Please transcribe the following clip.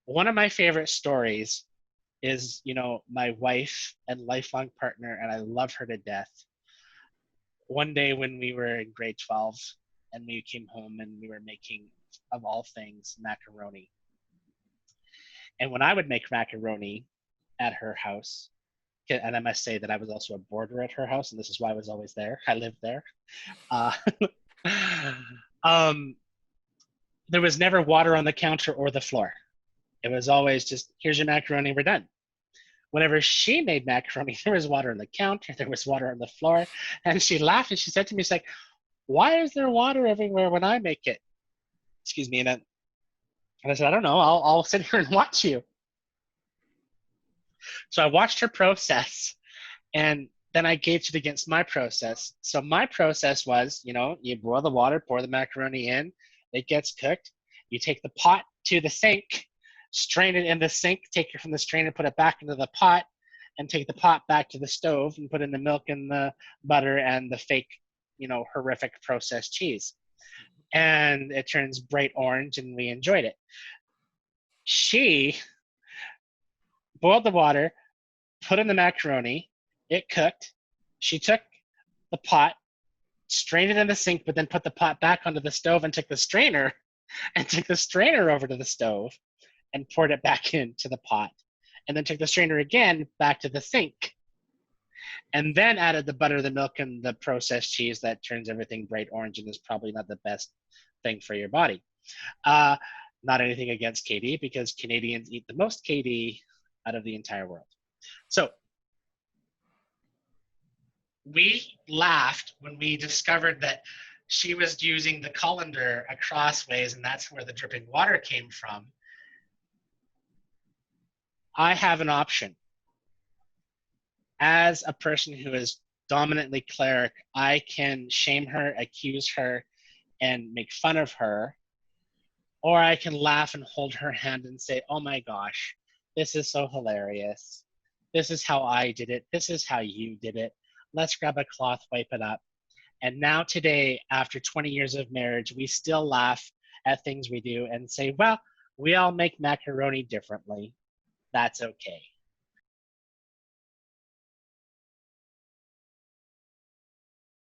One of my favorite stories is, my wife and lifelong partner, and I love her to death. One day when we were in grade 12 and we came home and we were making, of all things, macaroni. And when I would make macaroni at her house, and I must say that I was also a boarder at her house, and this is why I was always there. I lived there. Uh, um, there was never water on the counter or the floor. It was always just, here's your macaroni, we're done. Whenever she made macaroni, there was water on the counter, there was water on the floor. And she laughed and she said to me, she's like, why is there water everywhere when I make it? Excuse me. And I said, I don't know. I'll sit here and watch you. So I watched her process, and then I gauged it against my process. So my process was, you boil the water, pour the macaroni in, it gets cooked. You take the pot to the sink, strain it in the sink, take it from the strainer, put it back into the pot, and take the pot back to the stove and put in the milk and the butter and the fake, horrific processed cheese. And it turns bright orange, and we enjoyed it. She boiled the water, put in the macaroni, it cooked. She took the pot, strained it in the sink, but then put the pot back onto the stove and took the strainer over to the stove and poured it back into the pot. And then took the strainer again back to the sink. And then added the butter, the milk, and the processed cheese that turns everything bright orange and is probably not the best thing for your body. Not anything against KD, because Canadians eat the most KD out of the entire world. So we laughed when we discovered that she was using the colander across ways, and that's where the dripping water came from. I have an option. As a person who is dominantly choleric, I can shame her, accuse her, and make fun of her, or I can laugh and hold her hand and say, oh my gosh, this is so hilarious. This is how I did it. This is how you did it. Let's grab a cloth, wipe it up. And now today, after 20 years of marriage, we still laugh at things we do and say, well, we all make macaroni differently. That's okay.